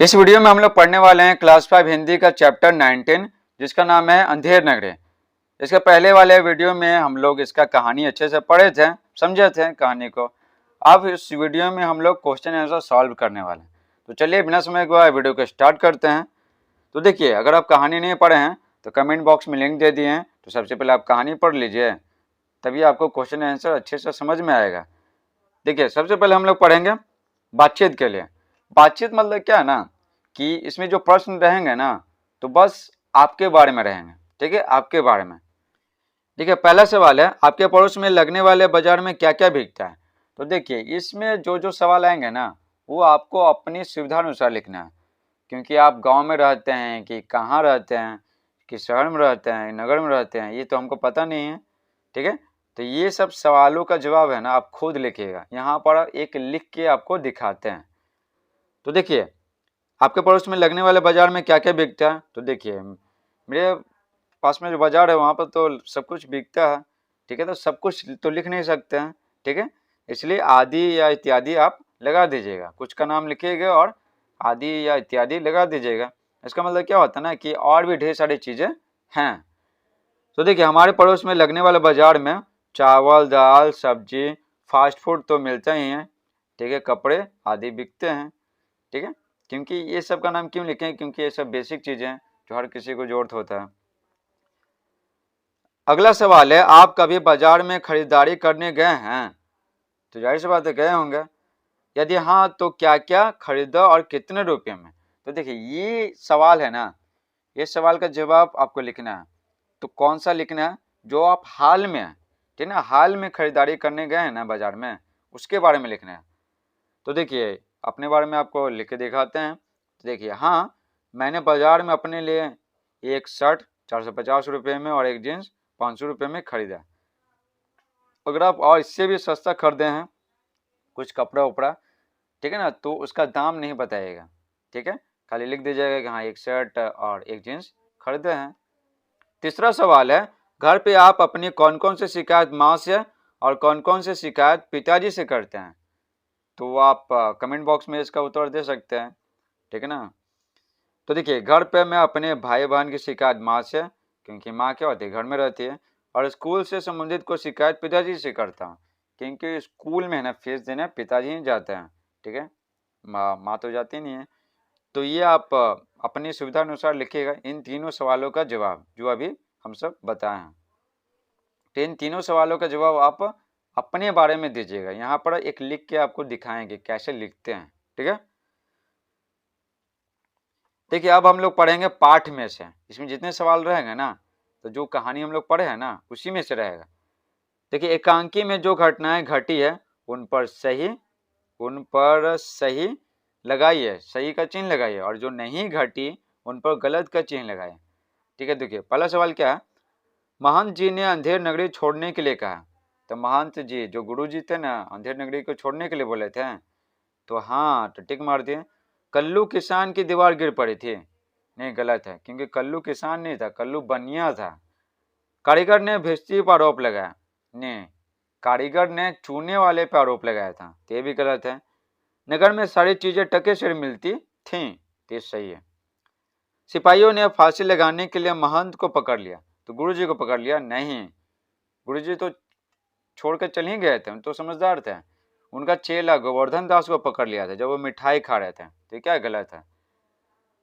इस वीडियो में हम लोग पढ़ने वाले हैं क्लास 5 हिंदी का चैप्टर 19 जिसका नाम है अंधेर नगरी। इसके पहले वाले वीडियो में हम लोग इसका कहानी अच्छे से पढ़े थे, समझे थे कहानी को। अब इस वीडियो में हम लोग क्वेश्चन आंसर सॉल्व करने वाले हैं। तो चलिए बिना समय गवाए वीडियो को स्टार्ट करते हैं। तो देखिए, अगर आप कहानी नहीं पढ़े हैं तो कमेंट बॉक्स में लिंक दे दिए हैं, तो सबसे पहले आप कहानी पढ़ लीजिए, तभी आपको क्वेश्चन आंसर अच्छे से समझ में आएगा। देखिए, सबसे पहले हम लोग पढ़ेंगे बातचीत के लिए। बातचीत मतलब क्या है ना कि इसमें जो प्रश्न रहेंगे ना तो बस आपके बारे में रहेंगे, ठीक है, आपके बारे में। देखिए, पहला सवाल है, आपके पड़ोस में लगने वाले बाजार में क्या क्या बिकता है। तो देखिए, इसमें जो जो सवाल आएंगे ना वो आपको अपनी सुविधा अनुसार लिखना है, क्योंकि आप गांव में रहते हैं कि कहाँ रहते हैं, कि शहर में रहते हैं, नगर में रहते हैं, ये तो हमको पता नहीं है, ठीक है। तो ये सब सवालों का जवाब है ना आप खुद लिखिएगा, यहाँ पर एक लिख के आपको दिखाते हैं। तो देखिए, आपके पड़ोस में लगने वाले बाजार में क्या क्या बिकता है। तो देखिए, मेरे पास में जो बाजार है वहाँ पर तो सब कुछ बिकता है, ठीक है। तो सब कुछ तो लिख नहीं सकते हैं, ठीक है, इसलिए आदि या इत्यादि आप लगा दीजिएगा, कुछ का नाम लिखिएगा और आदि या इत्यादि लगा दीजिएगा। इसका मतलब क्या होता है ना कि और भी ढेर सारी चीज़ें हैं। तो देखिए, हमारे पड़ोस में लगने वाले बाजार में चावल, दाल, सब्जी, फास्ट फूड तो मिलता ही है, ठीक है, कपड़े आदि बिकते हैं, ठीक है। क्योंकि ये सब का नाम क्यों लिखें, क्योंकि ये सब बेसिक चीजें हैं जो हर किसी को जरूरत होता है। अगला सवाल है, आप कभी बाजार में खरीदारी करने गए हैं। तो जाहिर सी बात है गए होंगे, यदि हाँ तो क्या क्या खरीदा और कितने रुपए में। तो देखिए, ये सवाल है ना, ये सवाल का जवाब आपको लिखना है। तो कौन सा लिखना है, जो आप हाल में, ठीक है ना, हाल में खरीदारी करने गए हैं ना बाजार में, उसके बारे में लिखना है। तो देखिए, अपने बारे में आपको लिख के दिखाते हैं। तो देखिए, हाँ, मैंने बाजार में अपने लिए एक शर्ट 450 रुपये में और एक जीन्स 500 रुपये में खरीदा। अगर आप और इससे भी सस्ता खरीदे हैं कुछ कपड़ा उपड़ा, ठीक है ना, तो उसका दाम नहीं बताइएगा, ठीक है, खाली लिख दीजिएगा कि हाँ एक शर्ट और एक जीन्स खरीदे हैं। तीसरा सवाल है, घर पे आप अपनी कौन कौन से शिकायत माँ से और कौन कौन से शिकायत पिताजी से करते हैं। तो आप कमेंट बॉक्स में इसका उत्तर दे सकते हैं, ठीक है ना। तो देखिए, घर पे मैं अपने भाई बहन की शिकायत माँ से, क्योंकि माँ क्या होती है घर में रहती है, और स्कूल से संबंधित को शिकायत पिताजी से करता हूँ, क्योंकि स्कूल में है ना फीस देने पिताजी ही जाते हैं, ठीक है, माँ तो जाती नहीं है। तो ये आप अपनी सुविधा अनुसार लिखिएगा इन तीनों सवालों का जवाब जो अभी हम सब बताए हैं। तो इन तीनों सवालों का जवाब आप अपने बारे में दीजिएगा, यहाँ पर एक लिख के आपको दिखाएंगे कैसे लिखते हैं, ठीक है। देखिए, अब हम लोग पढ़ेंगे पाठ में से, इसमें जितने सवाल रहेंगे ना तो जो कहानी हम लोग पढ़े हैं ना उसी में से रहेगा। देखिए, एकांकी में जो घटनाएं घटी है उन पर सही लगाइए, सही का चिन्ह लगाइए, और जो नहीं घटी उन पर गलत का चिन्ह लगाइए, ठीक है। देखिए, पहला सवाल क्या है, महंत जी ने अंधेर नगरी छोड़ने के लिए कहा। तो महंत जी जो गुरु जी थे ना अंधेर नगरी को छोड़ने के लिए बोले थे, तो हाँ, तो टिक मार दिए। कल्लू किसान की दीवार गिर पड़ी थी, नहीं गलत है, क्योंकि कल्लू किसान नहीं था, कल्लू बनिया था। कारीगर ने भिस्ती पर आरोप लगाया, नहीं, कारीगर ने चूने वाले पर आरोप लगाया था, तो ये भी गलत है। नगर में सारी चीजें टके से मिलती थी, तो सही है। सिपाहियों ने फांसी लगाने के लिए महंत को पकड़ लिया, तो गुरु जी को पकड़ लिया, नहीं, गुरु जी तो छोड़कर चल ही गए थे, तो समझदार थे। उनका चेला गोवर्धन दास को पकड़ लिया था जब वो मिठाई खा रहे थे, तो क्या गलत है।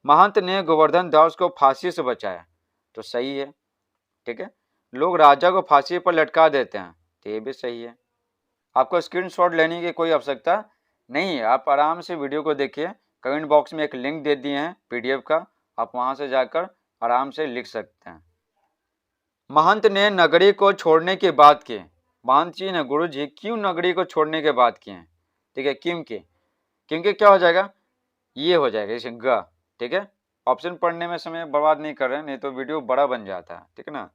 महंत ने गोवर्धन दास को फांसी से बचाया, तो सही है, ठीक है। लोग राजा को फांसी पर लटका देते हैं, तो ये भी सही है। आपको स्क्रीनशॉट लेने की कोई आवश्यकता नहीं है, आप आराम से वीडियो को देखिए, कमेंट बॉक्स में एक लिंक दे दिए हैं पीडीएफ का, आप वहां से जाकर आराम से लिख सकते हैं। महंत ने नगरी को छोड़ने की बात की, महंत जी ने गुरु जी क्यों नगरी को छोड़ने के बात किए, ठीक है, क्योंकि क्या हो जाएगा, ये हो जाएगा जैसे ग, ठीक है। ऑप्शन पढ़ने में समय बर्बाद नहीं कर रहे हैं, नहीं तो वीडियो बड़ा बन जाता है, ठीक है ना।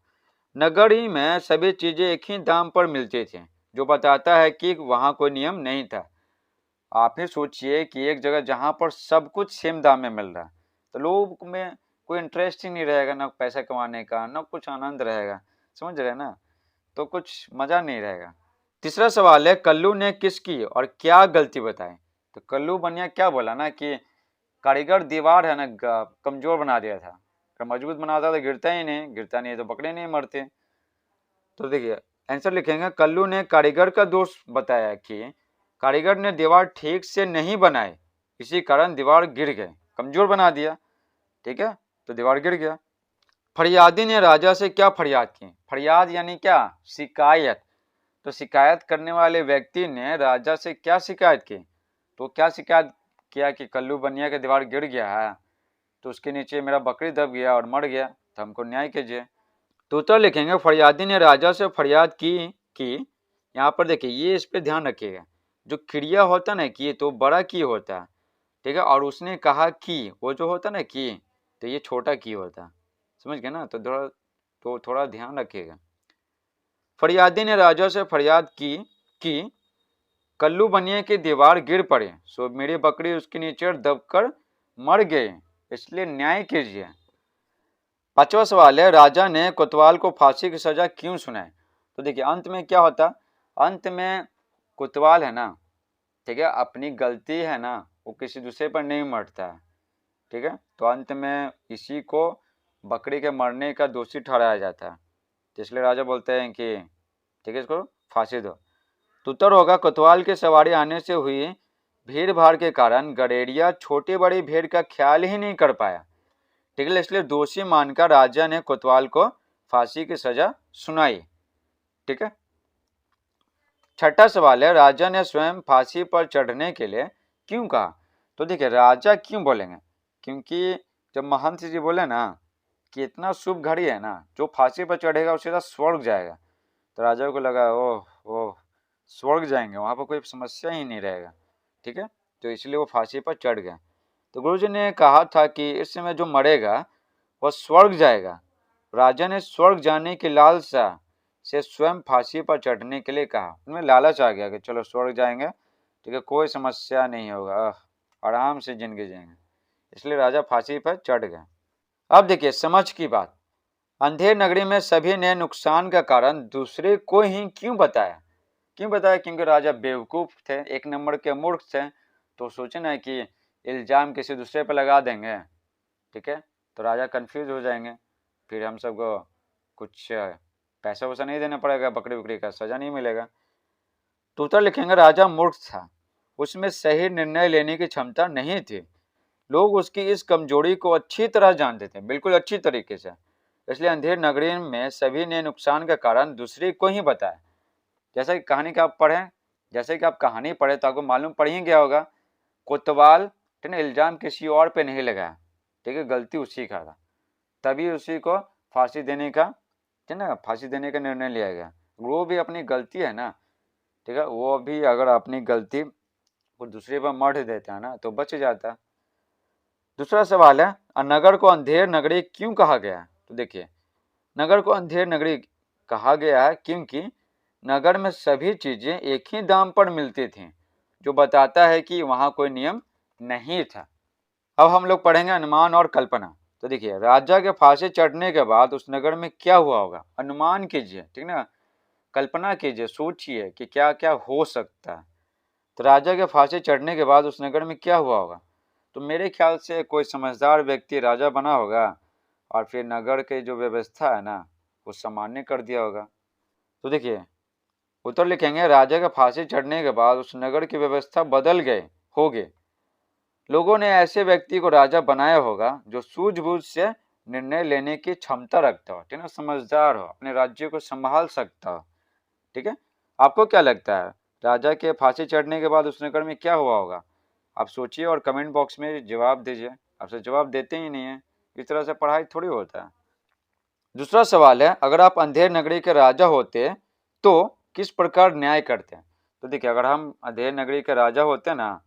नगरी में सभी चीजें एक ही दाम पर मिलती थी, जो बताता है कि वहां कोई नियम नहीं था। आप ही सोचिए कि एक जगह जहां पर सब कुछ सेम दाम में मिल रहा है, तो लोग में कोई इंटरेस्ट ही नहीं रहेगा, ना पैसा कमाने का, ना कुछ आनंद रहेगा, समझ रहे हैं ना, तो कुछ मजा नहीं रहेगा। तीसरा सवाल है, कल्लू ने किसकी और क्या गलती बताई। तो कल्लू बनिया क्या बोला ना कि कारीगर दीवार है ना कमजोर बना दिया था। अगर मजबूत बनाता तो गिरता ही नहीं, गिरता नहीं तो बकरे नहीं मरते। तो देखिए आंसर लिखेंगे, कल्लू ने कारीगर का दोष बताया कि कारीगर ने दीवार ठीक से नहीं बनाई, इसी कारण दीवार गिर गए, कमजोर बना दिया। ठीक है, तो दीवार गिर गया। फरियादी ने राजा से क्या फरियाद की? फरियाद यानी क्या? शिकायत। तो शिकायत करने वाले व्यक्ति ने राजा से क्या शिकायत की? तो क्या शिकायत किया कि कल्लू बनिया का दीवार गिर गया है, तो उसके नीचे मेरा बकरी दब गया और मर गया, तो हमको न्याय कीजिए। तो उत्तर लिखेंगे, फरियादी ने राजा से फरियाद की यहाँ पर देखिए ये इस पे ध्यान रखिएगा, जो क्रिया होता ना कि तो बड़ा की होता है, ठीक है, और उसने कहा कि वो जो होता ना कि तो ये छोटा की होता है, समझ गए ना? तो थोड़ा ध्यान रखिएगा। फरियादी ने राजा से फरियाद की कि कल्लू बनिए की दीवार गिर पड़े, सो मेरी बकरी उसके नीचे दबकर मर गई, इसलिए न्याय कीजिए। पांचवा सवाल है, राजा ने कोतवाल को फांसी की सजा क्यों सुनाई? तो देखिए अंत में क्या होता, अंत में कोतवाल है ना, ठीक है, अपनी गलती है ना वो किसी दूसरे पर नहीं मरता है, ठीक है, तो अंत में इसी को बकरी के मरने का दोषी ठहराया जाता है, तो इसलिए राजा बोलते हैं कि ठीक है इसको फांसी दो। तो उत्तर होगा, कोतवाल की सवारी आने से हुई भीड़ भाड़ के कारण गडेरिया छोटी बड़ी भीड़ का ख्याल ही नहीं कर पाया, ठीक है, इसलिए दोषी मानकर राजा ने कोतवाल को फांसी की सजा सुनाई। ठीक है, छठा सवाल है, राजा ने स्वयं फांसी पर चढ़ने के लिए क्यों कहा? तो देखिए राजा क्यों बोलेंगे, क्योंकि जब महंत जी बोले ना कि इतना शुभ घड़ी है ना, जो फांसी पर चढ़ेगा वो सीधा स्वर्ग जाएगा, तो राजा को लगा ओह स्वर्ग जाएंगे, वहां पर कोई समस्या ही नहीं रहेगा, ठीक है, तो इसलिए वो फांसी पर चढ़ गए। तो गुरुजी ने कहा था कि इस समय जो मरेगा वह स्वर्ग जाएगा। राजा ने स्वर्ग जाने की लालसा से स्वयं फांसी पर चढ़ने के लिए कहा, उनमें लालच आ गया कि चलो स्वर्ग जाएंगे, ठीक है, कोई समस्या नहीं होगा, आराम से जिंदगी जिएंगे, इसलिए राजा फांसी पर चढ़ गए। अब देखिए समझ की बात, अंधेर नगरी में सभी ने नुकसान का कारण दूसरे को ही क्यों बताया? क्यों बताया? क्योंकि राजा बेवकूफ थे, एक नंबर के मूर्ख थे, तो सोचे ना कि इल्जाम किसी दूसरे पर लगा देंगे, ठीक है, तो राजा कंफ्यूज हो जाएंगे, फिर हम सबको कुछ पैसा वैसा नहीं देना पड़ेगा, बकरी बकरी का सजा नहीं मिलेगा। तो उत्तर लिखेंगे, राजा मूर्ख था, उसमें सही निर्णय लेने की क्षमता नहीं थी, लोग उसकी इस कमजोरी को अच्छी तरह जानते थे, बिल्कुल अच्छी तरीके से, इसलिए अंधेर नगरी में सभी ने नुकसान का कारण दूसरे को ही बताया। जैसा कि कहानी का आप पढ़ें, जैसे कि आप कहानी पढ़े तो आपको मालूम पड़ ही गया होगा, कोतवाल ने इल्जाम किसी और पे नहीं लगाया, ठीक है, गलती उसी का था, तभी उसी को फांसी देने का, ठीक है ना, फांसी देने का निर्णय लिया गया। वो भी अपनी गलती है ना, ठीक है, वो भी अगर अपनी गलती वो दूसरे पर मढ़ देता है ना तो बच जाता। दूसरा सवाल है, नगर को अंधेर नगरी क्यों कहा गया? तो देखिए नगर को अंधेर नगरी कहा गया है क्योंकि नगर में सभी चीजें एक ही दाम पर मिलती थी, जो बताता है कि वहां कोई नियम नहीं था। अब हम लोग पढ़ेंगे अनुमान और कल्पना। तो देखिए राजा के फांसी चढ़ने के बाद उस नगर में क्या हुआ होगा, अनुमान कीजिए, ठीक ना, कल्पना कीजिए, सोचिए कि क्या क्या हो सकता है। तो राजा के फांसी चढ़ने के बाद उस नगर में क्या हुआ होगा? तो मेरे ख्याल से कोई समझदार व्यक्ति राजा बना होगा और फिर नगर के जो व्यवस्था है ना वो सामान्य कर दिया होगा। तो देखिए उत्तर लिखेंगे, राजा के फांसी चढ़ने के बाद उस नगर की व्यवस्था बदल गए होगे, लोगों ने ऐसे व्यक्ति को राजा बनाया होगा जो सूझबूझ से निर्णय लेने की क्षमता रखता हो, ठीक है, समझदार हो, अपने राज्य को संभाल सकता हो। ठीक है, आपको क्या लगता है राजा के फांसी चढ़ने के बाद उस नगर में क्या हुआ होगा? आप सोचिए और कमेंट बॉक्स में जवाब दीजिए। आपसे जवाब देते ही नहीं है, इस तरह से पढ़ाई थोड़ी होता है। दूसरा सवाल है, अगर आप अंधेर नगरी के राजा होते तो किस प्रकार न्याय करते? तो देखिए अगर हम अंधेर नगरी के राजा होते ना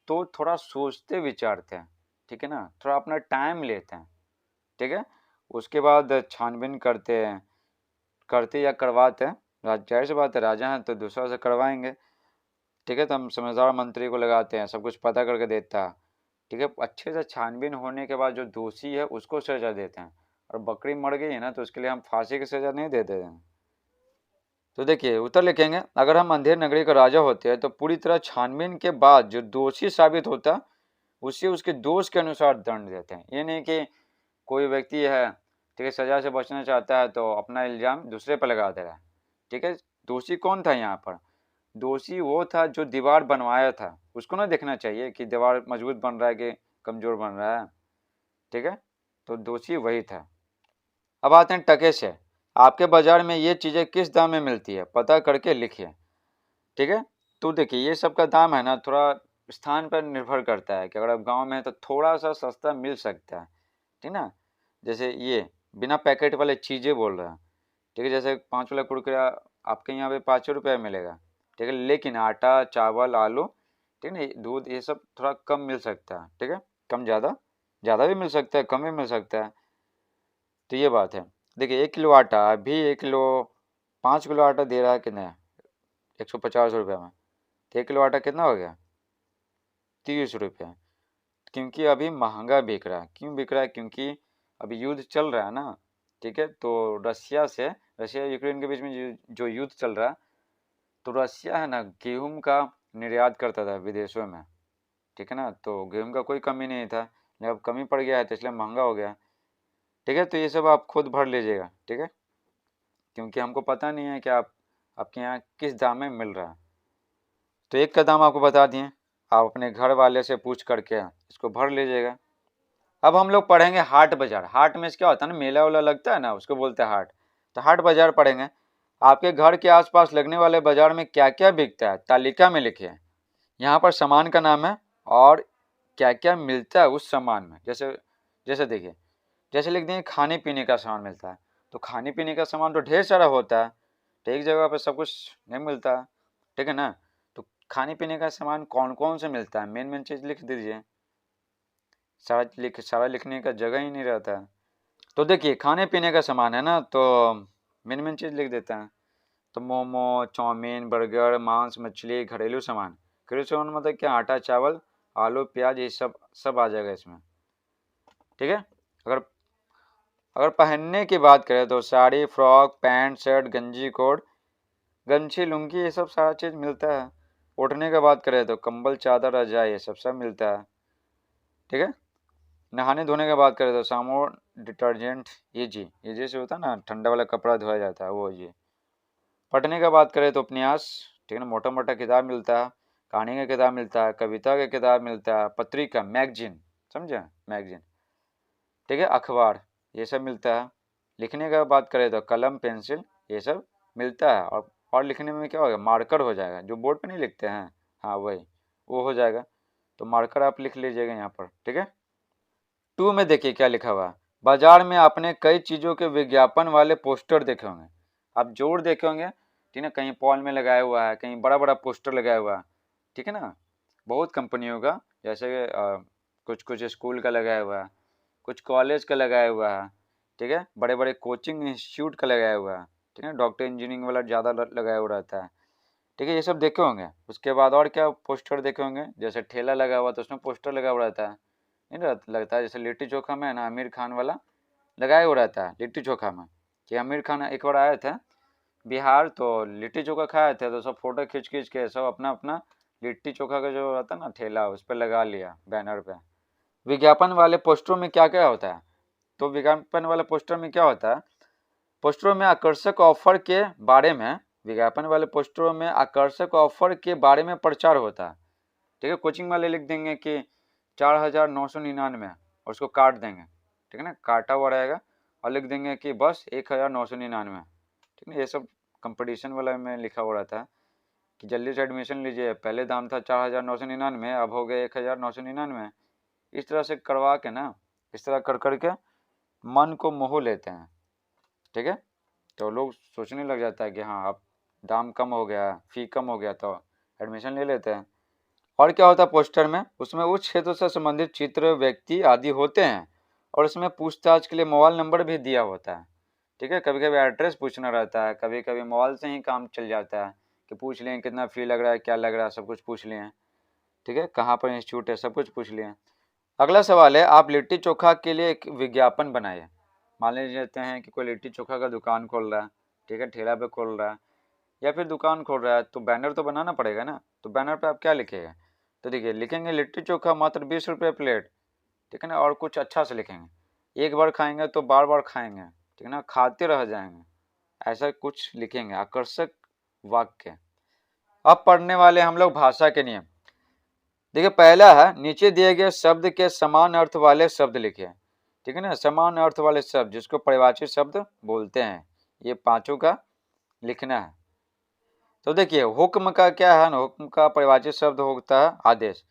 तो थोड़ा सोचते विचारते हैं, ठीक है ना, थोड़ा अपना टाइम लेते हैं, ठीक है, उसके बाद छानबीन करते या करवाते हैं, जाहिर सी बात है राजा हैं तो दूसरा से करवाएंगे, ठीक है, तो हम समझदार मंत्री को लगाते हैं, सब कुछ पता करके देता है, ठीक है, अच्छे से छानबीन होने के बाद जो दोषी है उसको सजा देते हैं, और बकरी मर गई है ना तो उसके लिए हम फांसी की सजा नहीं देते हैं। तो देखिए उत्तर लिखेंगे, अगर हम अंधेर नगरी का राजा होते हैं तो पूरी तरह छानबीन के बाद जो दोषी साबित होता उसे उसके दोष के अनुसार दंड देते हैं। ये नहीं कि कोई व्यक्ति है, ठीक है, सजा से बचना चाहता है तो अपना इल्जाम दूसरे पर लगा दे रहा है, ठीक है। दोषी कौन था यहाँ पर? दोषी वो था जो दीवार बनवाया था, उसको ना देखना चाहिए कि दीवार मजबूत बन रहा है कि कमजोर बन रहा है, ठीक है। तो दोषी वही था। अब आते हैं टके से। आपके बाजार में ये चीजें किस दाम में मिलती है, पता करके लिखिए, ठीक है। तो देखिए ये सब का दाम है ना, थोड़ा स्थान पर निर्भर करता है कि अगर आप गांव में है तो थोड़ा सा सस्ता मिल सकता है, ठीक ना। जैसे ये बिना पैकेट वाले चीजें बोल रहे हैं, ठीक है, जैसे 5 वाला कुरकुरा आपके यहाँ पे 5 रुपये मिलेगा, ठीक है। लेकिन आटा, चावल, आलू, ठीक है ना, दूध, ये सब थोड़ा कम मिल सकता है, ठीक है। कम ज़्यादा, ज़्यादा भी मिल सकता है, कम भी मिल सकता है। तो ये बात है। देखिए 1 किलो आटा अभी 1 किलो, 5 किलो आटा दे रहा है कितना, 150 रुपये में। तो 1 किलो आटा कितना हो गया, 30 रुपये। क्योंकि अभी महंगा बिक रहा है। क्यों बिक रहा है? क्योंकि अभी युद्ध चल रहा है ना, ठीक है। तो रशिया यूक्रेन के बीच में जो युद्ध चल रहा है, तो रशिया है ना गेहूं का निर्यात करता था विदेशों में, ठीक है ना। तो गेहूं का कोई कमी नहीं था, लेकिन अब कमी पड़ गया है तो इसलिए महंगा हो गया, ठीक है। तो ये सब आप खुद भर लीजिएगा, ठीक है, क्योंकि हमको पता नहीं है कि आपके यहाँ किस दाम में मिल रहा है। तो एक का दाम आपको बता दिए, आप अपने घर वाले से पूछ करके इसको भर लीजिएगा। अब हम लोग पढ़ेंगे हाट बाजार। हाट में क्या होता है ना, मेला वेला लगता है ना, उसको बोलते हैं हाट। तो हाट बाजार पढ़ेंगे। आपके घर के आसपास लगने वाले बाजार में क्या क्या बिकता है, तालिका में लिखिए। यहाँ पर सामान का नाम है और क्या क्या मिलता है उस सामान में। जैसे जैसे देखिए, जैसे लिख देंगे खाने पीने का सामान मिलता है, तो खाने पीने का सामान तो ढेर सारा होता है, तो एक जगह पर सब कुछ नहीं मिलता, ठीक है ना। तो खाने पीने का सामान कौन कौन से मिलता है, मेन मेन चीज़ लिख दीजिए। सारा लिखने का जगह ही नहीं रहता है। तो देखिए खाने पीने का सामान है ना, तो मेन मेन चीज़ लिख देते हैं। तो मोमो, चाउमीन, बर्गर, मांस, मछली, घरेलू सामान। घरेलू सामान मतलब क्या, आटा, चावल, आलू, प्याज, ये सब सब आ जाएगा इसमें, ठीक है। अगर अगर पहनने की बात करें तो साड़ी, फ्रॉक, पैंट, शर्ट, गंजी, कोट, गमछी, लुंगी, ये सब सारा चीज़ मिलता है। ओढ़ने की बात करें तो कंबल, चादर, रजाई, ये सब सब मिलता है, ठीक है। नहाने धोने की बात करें तो साबुन, डिटर्जेंट, ये जैसे होता है ना ठंडा वाला कपड़ा धोया जाता है वो ये। पढ़ने की बात करें तो उपन्यास, ठीक है ना, मोटा मोटा किताब मिलता है। कहानी का किताब मिलता है, कविता का किताब मिलता है, पत्रिका, मैगजीन, समझे, मैगजीन, ठीक है, अखबार, ये सब मिलता है। लिखने का बात करें तो कलम, पेंसिल, ये सब मिलता है। और लिखने में क्या होगा, मार्कर हो जाएगा, जो बोर्ड पे नहीं लिखते हैं, हाँ वही, वो हो जाएगा। तो मार्कर आप लिख लीजिएगा यहाँ पर, ठीक है। 2 में देखिए क्या लिखा हुआ है। बाजार में आपने कई चीज़ों के विज्ञापन वाले पोस्टर देखे होंगे। आप जरूर देखे होंगे, ठीक है, कहीं पॉल में लगाया हुआ है, कहीं बड़ा बड़ा पोस्टर लगाया हुआ है, ठीक है ना। बहुत कंपनियों का, जैसे कुछ कुछ स्कूल का लगाया हुआ है, कुछ कॉलेज का लगाया हुआ है, ठीक है, बड़े बड़े कोचिंग इंस्टीट्यूट का लगाया हुआ है, ठीक है, डॉक्टर इंजीनियरिंग वाला ज़्यादा लगाया हुआ रहता है, ठीक है। ये सब देखे होंगे। उसके बाद और क्या पोस्टर देखे होंगे, जैसे ठेला लगा हुआ तो उसमें पोस्टर लगा हुआ रहता है, नहीं लगता है। जैसे लिट्टी चोखा में है ना, आमिर खान वाला लगाया हुआ रहता है लिट्टी चोखा में, कि आमिर खान एक बार आए थे बिहार, तो लिट्टी चोखा खाए थे, तो सब फोटो खींच खींच के सब अपना अपना लिट्टी चोखा का जो रहता है ना ठेला, उस पर लगा लिया बैनर पे। विज्ञापन वाले पोस्टरों में क्या क्या होता है, तो विज्ञापन वाले पोस्टर में क्या होता है, पोस्टरों में आकर्षक ऑफर के बारे में, विज्ञापन वाले पोस्टरों में आकर्षक ऑफर के बारे में प्रचार होता है, ठीक है। कोचिंग वाले लिख देंगे कि 4,999 और उसको काट देंगे, ठीक है ना, काटा हुआ रहेगा, और लिख देंगे कि बस 1,999, ठीक है। ये सब कंपटीशन वाला में लिखा हुआ रहता है कि जल्दी से एडमिशन लीजिए, पहले दाम था 4,999, अब हो गए 1,999। इस तरह से करवा के ना, इस तरह कर करके मन को मोह लेते हैं, ठीक है। तो लोग सोचने लग जाता है कि हाँ अब दाम कम हो गया, फ़ी कम हो गया, तो एडमिशन ले लेते हैं। और क्या होता है पोस्टर में, उसमें उस क्षेत्र से संबंधित चित्र, व्यक्ति आदि होते हैं, और उसमें पूछताछ के लिए मोबाइल नंबर भी दिया होता है, ठीक है। कभी कभी एड्रेस पूछना रहता है, कभी कभी मोबाइल से ही काम चल जाता है कि पूछ लें कितना फ़ी लग रहा है, क्या लग रहा है, सब कुछ पूछ लें, ठीक है, कहाँ पर इंस्टीट्यूट है, सब कुछ पूछ लें। अगला सवाल है, आप लिट्टी चोखा के लिए एक विज्ञापन बनाइए। मान लेते हैं कि कोई लिट्टी चोखा का दुकान खोल रहा है, ठीक है, ठेला पे खोल रहा है या फिर दुकान खोल रहा है, तो बैनर तो बनाना पड़ेगा ना। तो बैनर पे आप क्या लिखेगा, तो देखिए लिखेंगे लिट्टी चोखा मात्र 20 रुपये प्लेट, ठीक है ना, और कुछ अच्छा से लिखेंगे, एक बार खाएंगे तो बार बार खाएंगे, ठीक है ना, खाते रह जाएंगे, ऐसा कुछ लिखेंगे, आकर्षक वाक्य। अब पढ़ने वाले हम लोग भाषा के नियम। देखिए पहला है नीचे दिए गए शब्द के समान अर्थ वाले शब्द लिखिए, ठीक है ना, समान अर्थ वाले शब्द जिसको परिभाषित शब्द बोलते हैं, ये पांचों का लिखना है। तो देखिए हुक्म का क्या है ना, हुक्म का परिभाषित शब्द होता है आदेश।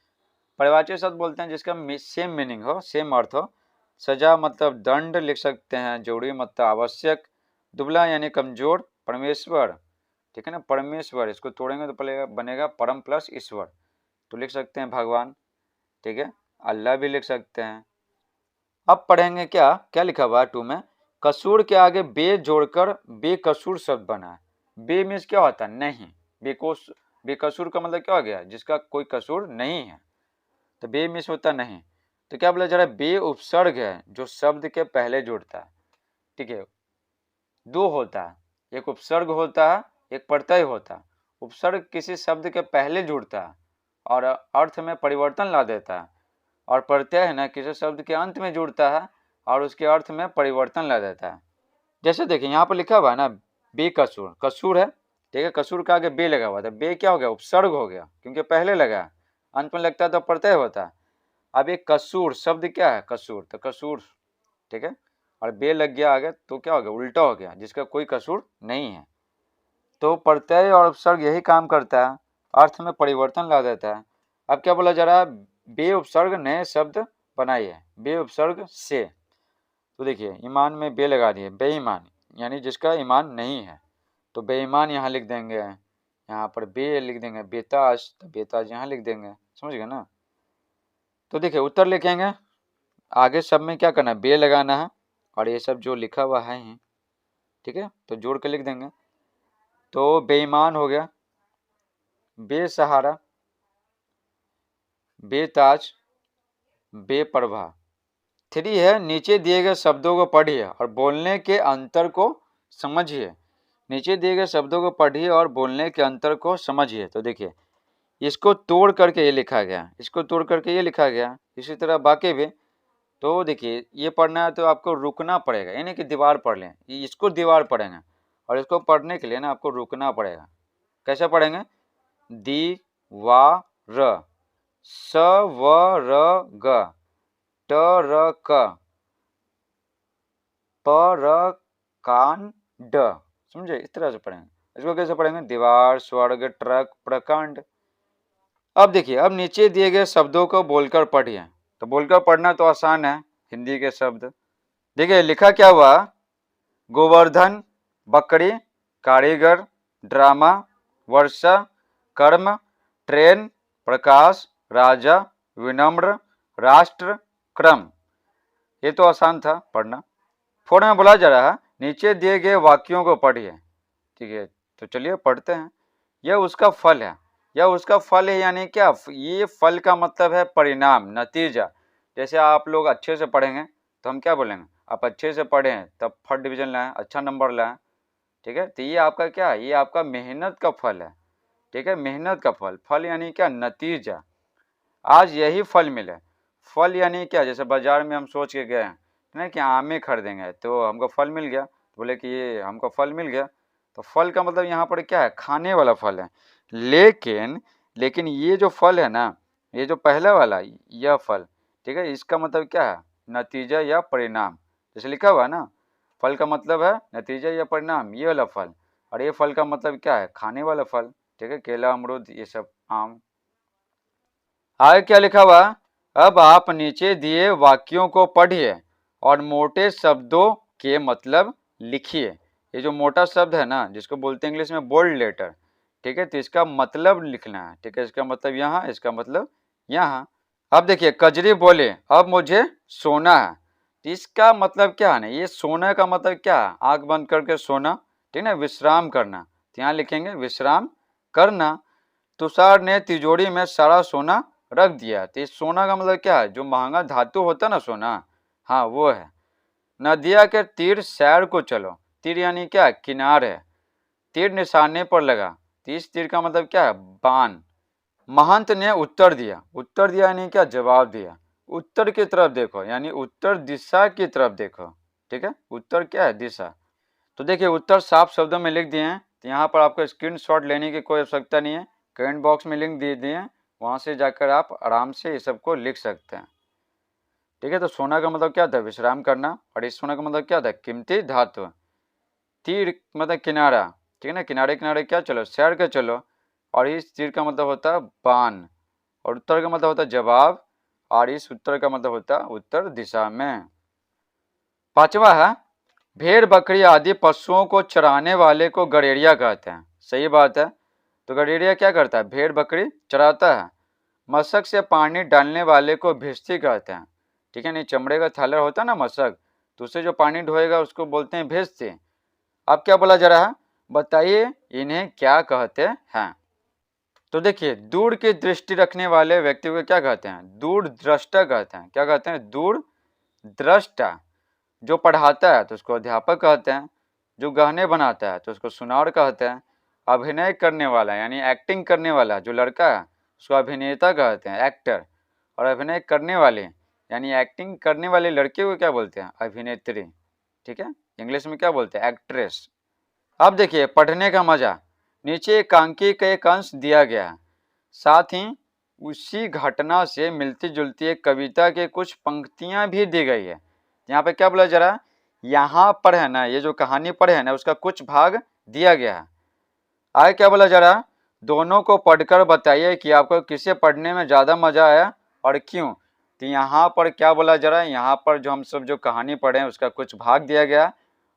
परिभाषित शब्द बोलते हैं जिसका सेम मीनिंग हो, सेम अर्थ हो। सजा मतलब दंड लिख सकते हैं, जरूरी मतलब आवश्यक, दुबला यानी कमजोर, परमेश्वर, ठीक है ना, परमेश्वर, इसको तोड़ेंगे तो पहले बनेगा परम प्लस ईश्वर, तो लिख सकते हैं भगवान, ठीक है, अल्लाह भी लिख सकते हैं। अब पढ़ेंगे क्या क्या लिखा हुआ है 2 में, कसूर के आगे बे जोड़कर बेकसूर शब्द बना है। बे मीन्स क्या होता है, नहीं, बेकसूर का मतलब क्या हो गया, जिसका कोई कसूर नहीं है, तो बे मीन्स होता नहीं। तो क्या बोला जा रहा है, बे उपसर्ग है जो शब्द के पहले जुड़ता है, ठीक है, दो होता है, एक उपसर्ग होता है, एक प्रत्यय होता है। उपसर्ग किसी शब्द के पहले जुड़ता है और अर्थ में परिवर्तन ला देता है, और प्रत्यय है ना किसी शब्द के अंत में जुड़ता है और उसके अर्थ में परिवर्तन ला देता है। जैसे देखिए यहाँ पर लिखा हुआ है ना, बेकसूर, कसूर है, ठीक है, कसूर के आगे बे लगा हुआ था, बे क्या हो गया, उपसर्ग हो गया, क्योंकि पहले लगा, अंत में लगता है तो प्रत्यय होता है। अब एक कसूर शब्द क्या है, कसूर, तो कसूर, ठीक है, और बे लग गया आगे तो क्या हो गया, उल्टा हो गया, जिसका कोई कसूर नहीं है। तो प्रत्यय और उपसर्ग यही काम करता है, अर्थ में परिवर्तन ला देता है। अब क्या बोला जा रहा है, बे उपसर्ग नए शब्द बनाइए, बे उपसर्ग से। तो देखिए ईमान में बे लगा दिए, बेईमान यानी जिसका ईमान नहीं है, तो बेईमान यहाँ लिख देंगे, यहाँ पर बे लिख देंगे, बेताज, तो बेताज यहाँ लिख देंगे, समझ गए ना। तो देखिए उत्तर लिखेंगे, आगे सब में क्या करना है, बे लगाना है, और ये सब जो लिखा हुआ है ही, ठीक है, तो जोड़ के लिख देंगे। तो बेईमान हो गया, बेसहारा, बेताज, बेपरवाह। 3 है नीचे दिए गए शब्दों को पढ़िए और बोलने के अंतर को समझिए। नीचे दिए गए शब्दों को पढ़िए और बोलने के अंतर को समझिए। तो देखिए इसको तोड़ करके ये लिखा गया, इसको तोड़ करके ये लिखा गया, इसी तरह बाकी भी। तो देखिए ये पढ़ना है तो आपको रुकना पड़ेगा, यानी कि दीवार पढ़ लें, इसको दीवार पढ़ेंगे, और इसको पढ़ने के लिए ना आपको रुकना पड़ेगा। कैसे पढ़ेंगे, दी वा र, स व र ग, ट र क, प र कान ड, समझे, इस तरह से पढ़ेंगे। इसको कैसे पढ़ेंगे, दीवार, स्वर्ग, ट्रक, प्रकांड। अब देखिए अब नीचे दिए गए शब्दों को बोलकर पढ़िए। तो बोलकर पढ़ना तो आसान है, हिंदी के शब्द देखिए लिखा क्या हुआ, गोवर्धन, बकरी, कारीगर, ड्रामा, वर्षा, कर्म, ट्रेन, प्रकाश, राजा, विनम्र, राष्ट्र, क्रम। ये तो आसान था पढ़ना। 4 में बोला जा रहा है नीचे दिए गए वाक्यों को पढ़िए, ठीक है, तो चलिए पढ़ते हैं। यह उसका फल है, यह उसका फल है यानी क्या, ये फल का मतलब है परिणाम, नतीजा। जैसे आप लोग अच्छे से पढ़ेंगे तो हम क्या बोलेंगे, आप अच्छे से पढ़ें तब फर्स्ट डिवीजन लाएं, अच्छा नंबर लाएं, ठीक है, तो ये आपका क्या है, ये आपका मेहनत का फल है, ठीक है, मेहनत का फल, फल यानी क्या, नतीजा। आज यही फल मिले, फल यानी क्या, जैसे बाजार में हम सोच के गए हैं ना कि आमे खरीदेंगे तो हमको फल मिल गया, तो बोले कि ये हमको फल मिल गया, तो फल का मतलब यहाँ पर क्या है, खाने वाला फल है। लेकिन ये जो फल है ना, ये जो पहला वाला यह फल, ठीक है, इसका मतलब क्या है, नतीजा या परिणाम। जैसे लिखा हुआ है ना, फल का मतलब है नतीजा या परिणाम, ये वाला फल, और ये फल का मतलब क्या है, खाने वाला फल, ठीक है, केला, अमरूद, ये सब, आम। आगे क्या लिखा हुआ, अब आप नीचे दिए वाक्यों को पढ़िए और मोटे शब्दों के मतलब लिखिए। ये जो मोटा शब्द है ना, जिसको बोलते हैं इंग्लिश में बोल्ड लेटर, ठीक है, तो इसका मतलब लिखना है, ठीक है, इसका मतलब यहाँ, इसका मतलब यहाँ। अब देखिए कजरी बोले अब मुझे सोना है, तो इसका मतलब क्या है ना, ये सोना का मतलब क्या है, आंख बंद करके सोना, ठीक है, विश्राम करना, तो यहाँ लिखेंगे विश्राम करना। तुषार ने तिजोरी में सारा सोना रख दिया, तो इस सोना का मतलब क्या है, जो महंगा धातु होता है ना सोना, हाँ वो है। नदिया के तीर सैर को चलो, तीर यानी क्या, किनार है, तीर निशाने पर लगा, तो इस तीर का मतलब क्या है, बाण, महंत ने उत्तर दिया, उत्तर दिया यानी क्या, जवाब दिया। उत्तर की तरफ देखो यानी उत्तर दिशा की तरफ देखो, ठीक है। उत्तर क्या है, दिशा। तो देखिए उत्तर साफ शब्दों में लिख दिए हैं, तो यहाँ पर आपको स्क्रीनशॉट लेने की कोई आवश्यकता नहीं है, कमेंट बॉक्स में लिंक दे दिए हैं, वहां से जाकर आप आराम से ये सबको लिख सकते हैं, ठीक है। तो सोना का मतलब क्या था, विश्राम करना, और इस सोना का मतलब क्या था, कीमती धातु। तीर मतलब किनारा, ठीक है ना, किनारे किनारे क्या चलो, सैर के चलो। और इस तीर का मतलब होता है बाण, और उत्तर का मतलब होता है जवाब, और इस उत्तर का मतलब होता है उत्तर दिशा में। पांचवा है, भेड़ बकरी आदि पशुओं को चराने वाले को गड़ेरिया कहते हैं। सही बात है। तो गड़ेरिया क्या करता है, भेड़ बकरी चराता है। मशक से पानी डालने वाले को भिश्ती कहते हैं, ठीक है। नहीं, चमड़े का थैला होता है ना मशक, तो उससे जो पानी ढोएगा उसको बोलते हैं भिश्ती। अब क्या बोला जा रहा है, बताइए इन्हें क्या कहते हैं। तो देखिए दूर की दृष्टि रखने वाले व्यक्ति को क्या कहते हैं, दूर दृष्टा कहते हैं। क्या कहते हैं, दूर दृष्टा। जो पढ़ाता है तो उसको अध्यापक कहते हैं, जो गहने बनाता है तो उसको सुनार कहते हैं, अभिनय करने वाला यानी एक्टिंग करने वाला जो लड़का है उसको अभिनेता कहते हैं, एक्टर, और अभिनय करने वाले यानी एक्टिंग करने वाले लड़के को क्या बोलते हैं, अभिनेत्री, ठीक है। इंग्लिश में क्या बोलते हैं, एक्ट्रेस। अब देखिए पढ़ने का मजा, नीचे एकांकी का एक अंश दिया गया है, साथ ही उसी घटना से मिलती जुलती एक कविता के कुछ पंक्तियां भी दी गई है। यहाँ पे क्या बोला जा रहा है, यहाँ पर है ना, ये जो कहानी पर है ना उसका कुछ भाग दिया गया है। आगे क्या बोला जा रहा है, दोनों को पढ़कर बताइए कि आपको किसे पढ़ने में ज्यादा मजा आया और क्यों। तो यहाँ पर क्या बोला जा रहा है, यहाँ पर जो हम सब जो कहानी पढ़े हैं उसका कुछ भाग दिया गया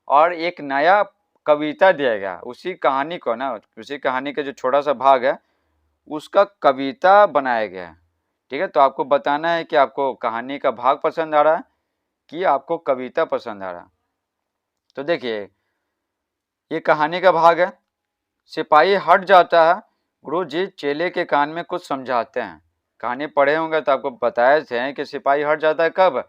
और एक नया कविता दिया गया। उसी कहानी को ना, उसी कहानी का जो छोटा सा भाग है उसका कविता बनाया गया है, ठीक है। तो आपको बताना है कि आपको कहानी का भाग पसंद आ रहा है कि आपको कविता पसंद आ रहा है। तो देखिए ये कहानी का भाग है, सिपाही हट जाता है, गुरुजी चेले के कान में कुछ समझाते हैं। कहानी पढ़े होंगे तो आपको बताए थे कि सिपाही हट जाता है कब,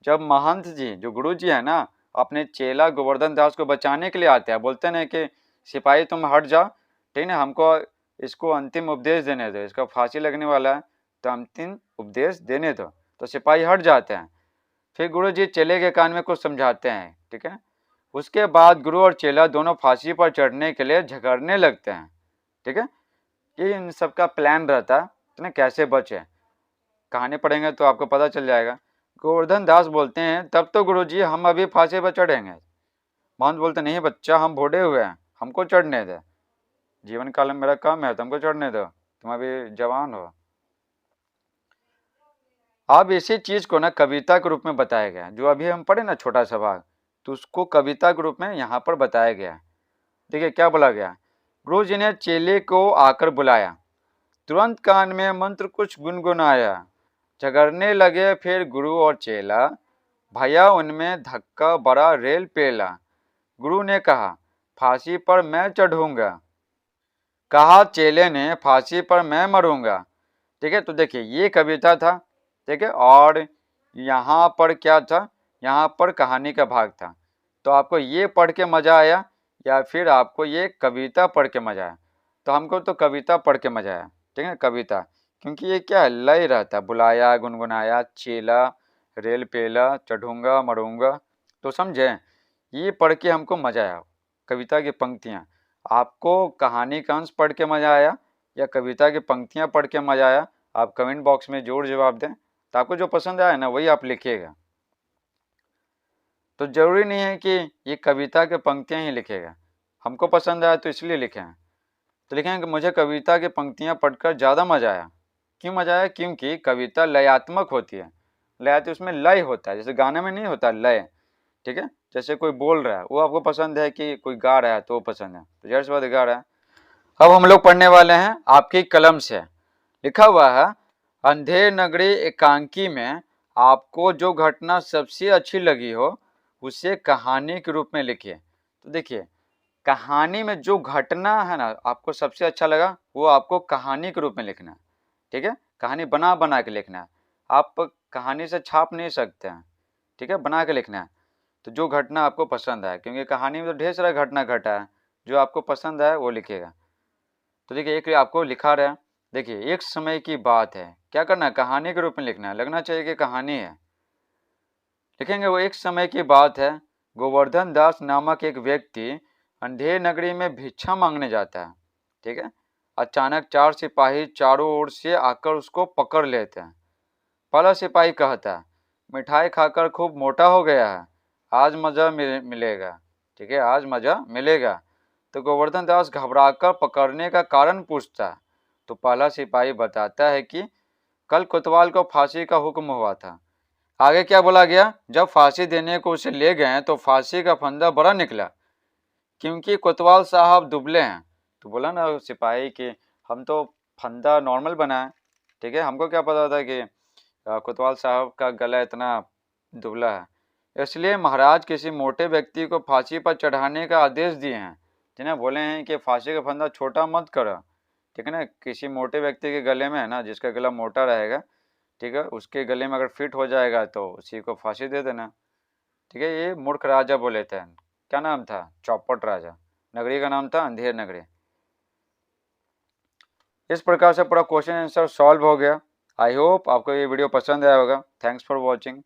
जब महंत जी जो गुरु जी है ना अपने चेला गोवर्धन दास को बचाने के लिए आते हैं, बोलते हैं कि सिपाही तुम हट जाओ, ठीक है, हमको इसको अंतिम उपदेश देने दो, इसका फांसी लगने वाला है तो अंतिम उपदेश देने दो। तो सिपाही हट जाते हैं, फिर गुरु जी चेले के कान में कुछ समझाते हैं, ठीक है। उसके बाद गुरु और चेला दोनों फांसी पर चढ़ने के लिए झगड़ने लगते हैं, ठीक है। ये इन सबका प्लान रहता है तो ना कैसे बचे, कहानी पढ़ेंगे तो आपको पता चल जाएगा। गोवर्धन दास बोलते हैं तब तो गुरुजी हम अभी फांसी पर चढ़ेंगे। महंत बोलते नहीं बच्चा, हम बूढ़े हुए हैं, हमको चढ़ने दे, जीवन काल में मेरा कम है, तुमको चढ़ने दो, तुम अभी जवान हो। अब इसी चीज को ना कविता के रूप में बताया गया, जो अभी हम पढ़े ना छोटा सा भाग, तो उसको कविता के रूप में यहाँ पर बताया गया। देखिए क्या बोला गया, गुरु जी ने चेले को आकर बुलाया, तुरंत कान में मंत्र कुछ गुनगुनाया, झगड़ने लगे फिर गुरु और चेला, भैया उनमें धक्का बड़ा रेल पेला। गुरु ने कहा फांसी पर मैं चढ़ूंगा, कहा चेले ने फांसी पर मैं मरूंगा, ठीक है। तो देखिए ये कविता था, ठीक है, और यहाँ पर क्या था, यहाँ पर कहानी का भाग था। तो आपको ये पढ़ के मजा आया या फिर आपको ये कविता पढ़ के मजा आया, तो हमको तो कविता पढ़ के मजा आया, ठीक है, कविता, क्योंकि ये क्या है, लय रहता है, बुलाया, गुनगुनाया, चेला, रेल पेला, चढ़ूंगा, मरूंगा, तो समझे, ये पढ़ के हमको मजा आया, कविता की पंक्तियाँ। आपको कहानी का अंश पढ़ के मजा आया या कविता की पंक्तियाँ पढ़ के मजा आया, आप कमेंट बॉक्स में जरूर जवाब दें, तो आपको जो पसंद आया ना वही आप लिखिएगा। तो जरूरी नहीं है कि ये कविता के पंक्तियाँ ही लिखेगा, हमको पसंद आया तो इसलिए लिखे हैं। तो लिखेंगे कि मुझे कविता की पंक्तियाँ पढ़कर ज़्यादा मजा आया। क्यों मजा आया, क्योंकि कविता लयात्मक होती है, लय तो उसमें लय होता है, जैसे गाने में नहीं होता लय, ठीक है। जैसे कोई बोल रहा है वो आपको पसंद है कि कोई गा रहा है तो वो पसंद है, तो जैसे बात गा रहा है। अब हम लोग पढ़ने वाले हैं आपकी कलम से, लिखा हुआ है अंधेर नगरी एकांकी में आपको जो घटना सबसे अच्छी लगी हो उसे कहानी के रूप में लिखिए। तो देखिए कहानी में जो घटना है ना आपको सबसे अच्छा लगा वो आपको कहानी के रूप में लिखना है, ठीक है। कहानी बना बना के लिखना है, आप कहानी से छाप नहीं सकते हैं, ठीक है, बना के लिखना है। तो जो घटना आपको पसंद आए, क्योंकि कहानी में तो ढेर सारा घटना घटा है, जो आपको पसंद आए वो लिखिएगा। तो देखिए एक आपको लिखा रहा है, देखिए एक समय की बात है, क्या करना है, कहानी के रूप में लिखना है, लगना चाहिए कि कहानी है। लिखेंगे वो एक समय की बात है, गोवर्धन दास नामक एक व्यक्ति अंधेर नगरी में भिक्षा मांगने जाता है। ठीक है, अचानक 4 सिपाही चारों ओर से आकर उसको पकड़ लेते हैं। पहला सिपाही कहता है, मिठाई खाकर खूब मोटा हो गया है, आज मजा मिलेगा। ठीक है, आज मजा मिलेगा। तो गोवर्धन दास घबराकर पकड़ने का कारण पूछता है। तो पहला सिपाही बताता है कि कल कोतवाल को फांसी का हुक्म हुआ था। आगे क्या बोला गया, जब फांसी देने को उसे ले गए तो फांसी का फंदा बड़ा निकला, क्योंकि कोतवाल साहब दुबले हैं। तो बोला ना सिपाही कि हम तो फंदा नॉर्मल बनाए, ठीक है, हमको क्या पता था कि कोतवाल साहब का गला इतना दुबला है। इसलिए महाराज किसी मोटे व्यक्ति को फांसी पर चढ़ाने का आदेश दिए हैं, जिन्हें बोले हैं कि फांसी का फंदा छोटा मत करो। ठीक है ना, किसी मोटे व्यक्ति के गले में है ना, जिसका गला मोटा रहेगा, ठीक है, उसके गले में अगर फिट हो जाएगा तो उसी को फांसी दे देना। ठीक है, ये मूर्ख राजा बोले थे। क्या नाम था, चौपट राजा। नगरी का नाम था अंधेर नगरी। इस प्रकार से पूरा क्वेश्चन आंसर सॉल्व हो गया। आई होप आपको ये वीडियो पसंद आया होगा। Thanks for watching.